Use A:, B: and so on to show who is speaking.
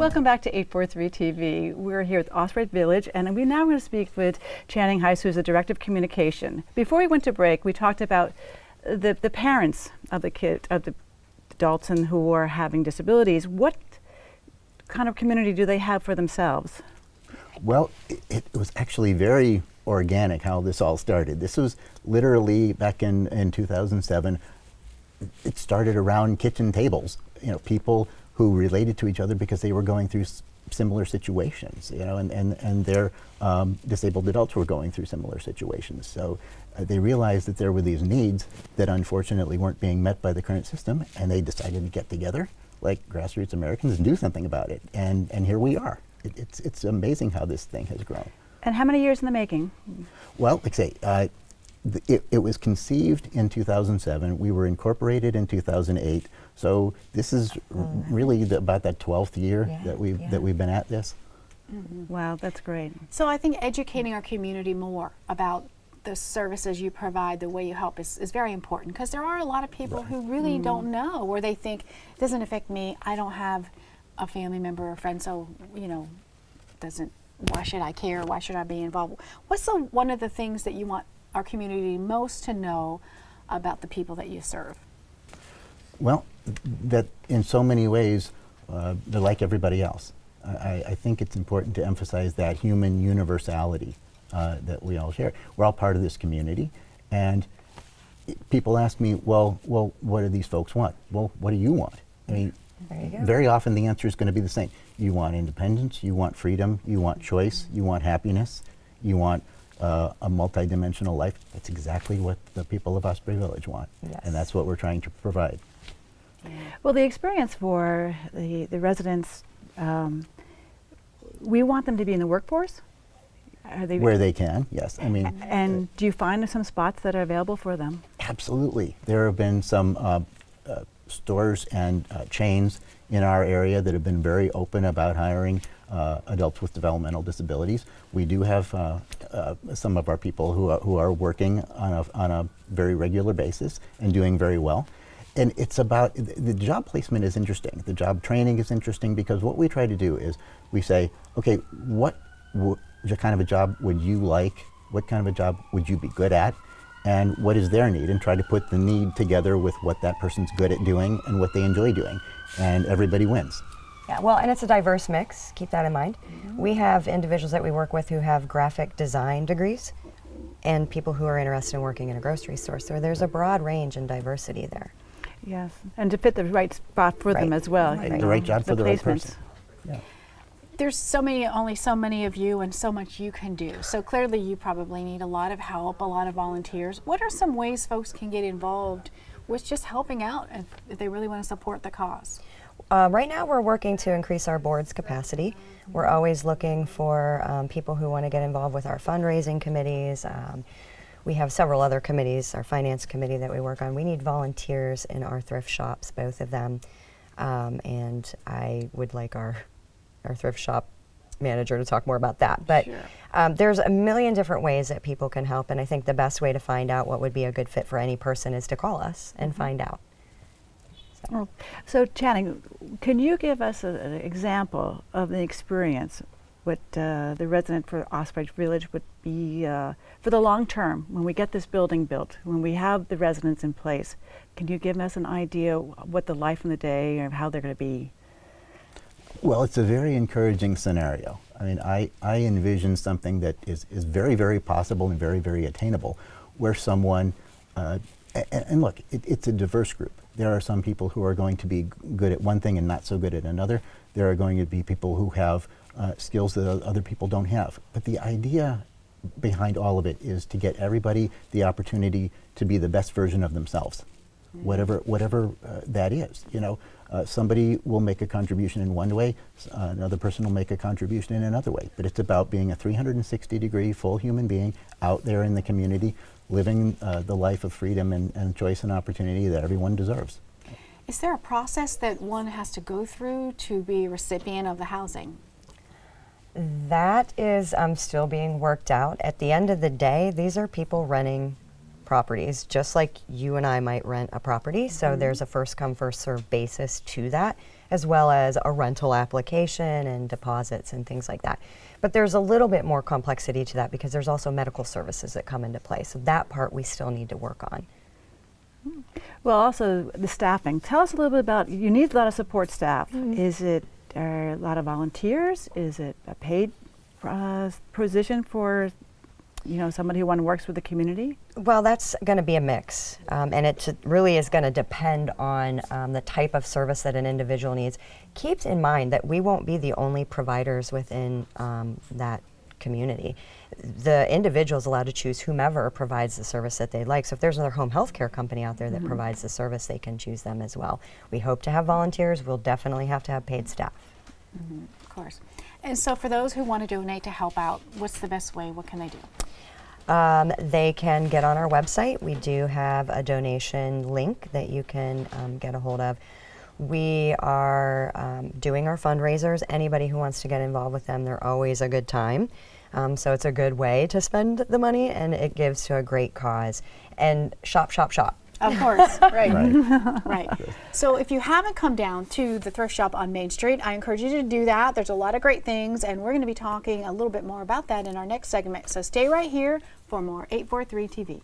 A: Welcome back to 843 TV. We're here at Osprey Village, and we now going to speak with Channing Heiss, who's the Director of Communication. Before we went to break, we talked about the parents of the adults and who are having disabilities. What kind of community do they have for themselves?
B: Well, it was actually very organic how this all started. This was literally back in 2007. It started around kitchen tables. You know, people who related to each other because they were going through similar situations, you know, and their disabled adults were going through similar situations. So they realized that there were these needs that unfortunately weren't being met by the current system, and they decided to get together like grassroots Americans and do something about it. And here we are. It's amazing how this thing has grown.
A: And how many years in the making?
B: Well, like I say, it was conceived in 2007. We were incorporated in 2008. So this is really about that 12th year that we've been at this.
A: Mm-hmm. Wow, that's great.
C: So I think educating our community more about the services you provide, the way you help is very important, because there are a lot of people who really don't know, or they think it doesn't affect me. I don't have a family member or friend, so you know, why should I care? Why should I be involved? What's one of the things that you want our community most to know about the people that you serve?
B: Well, that in so many ways, they're like everybody else. I think it's important to emphasize that human universality that we all share. We're all part of this community, and people ask me, well, what do these folks want? Well, what do you want? I mean, very often the answer is going to be the same. You want independence, you want freedom, you want choice, you want happiness, you want a multidimensional life. That's exactly what the people of Osprey Village want, and that's what we're trying to provide.
A: Well, the experience for the residents, we want them to be in the workforce. Are they
B: where they can, yes. I mean,
A: and do you find some spots that are available for them?
B: Absolutely. There have been some stores and chains in our area that have been very open about hiring adults with developmental disabilities. We do have some of our people who are working on a very regular basis and doing very well. And it's about, the job placement is interesting. The job training is interesting, because what we try to do is we say, okay, what kind of a job would you like? What kind of a job would you be good at? And what is their need? And try to put the need together with what that person's good at doing and what they enjoy doing. And everybody wins.
D: Yeah, well, and it's a diverse mix, keep that in mind. We have individuals that we work with who have graphic design degrees, and people who are interested in working in a grocery store. So there's a broad range and diversity there.
A: Yes, and to fit the right spot for them as well.
B: The right job for the right person. Yeah.
C: There's only so many of you and so much you can do. So clearly you probably need a lot of help, a lot of volunteers. What are some ways folks can get involved with just helping out if they really want to support the cause?
D: Right now we're working to increase our board's capacity. We're always looking for people who want to get involved with our fundraising committees. We have several other committees, our finance committee that we work on. We need volunteers in our thrift shops, both of them. And I would like our thrift shop manager to talk more about that. But there's a million different ways that people can help, and I think the best way to find out what would be a good fit for any person is to call us and find out.
A: So Channing, can you give us an example of the experience, what the resident for Osprey Village would be for the long term, when we get this building built, when we have the residents in place? Can you give us an idea what the life in the day or how they're going to be?
B: Well, it's a very encouraging scenario. I mean, I envision something that is very, very possible and very, very attainable, where someone, and look, it's a diverse group. There are some people who are going to be good at one thing and not so good at another. There are going to be people who have skills that other people don't have. But the idea behind all of it is to get everybody the opportunity to be the best version of themselves, whatever that is. You know, somebody will make a contribution in one way, another person will make a contribution in another way. But it's about being a 360-degree full human being out there in the community, living the life of freedom and choice and opportunity that everyone deserves.
C: Is there a process that one has to go through to be a recipient of the housing?
D: That is still being worked out. At the end of the day, these are people renting properties, just like you and I might rent a property. So there's a first come, first served basis to that. as well as a rental application and deposits and things like that. But there's a little bit more complexity to that because there's also medical services that come into play. So that part we still need to work on.
A: Well, also the staffing. Tell us a little bit about, you need a lot of support staff. Is it a lot of volunteers? Is it a paid position for, you know, somebody who works with the community?
D: Well, that's going to be a mix, and it really is going to depend on the type of service that an individual needs. Keep in mind that we won't be the only providers within that community. The individual is allowed to choose whomever provides the service that they'd like. So if there's another home health care company out there that provides the service, they can choose them as well. We hope to have volunteers. We'll definitely have to have paid staff.
C: Of course. And so for those who want to donate to help out, what's the best way? What can they do?
D: They can get on our website. We do have a donation link that you can get a hold of. We are doing our fundraisers. Anybody who wants to get involved with them, they're always a good time. So it's a good way to spend the money, and it gives to a great cause. And shop, shop, shop.
C: Of course, right.
B: Right.
C: Right. So if you haven't come down to the thrift shop on Main Street, I encourage you to do that. There's a lot of great things, and we're going to be talking a little bit more about that in our next segment. So stay right here for more 843 TV.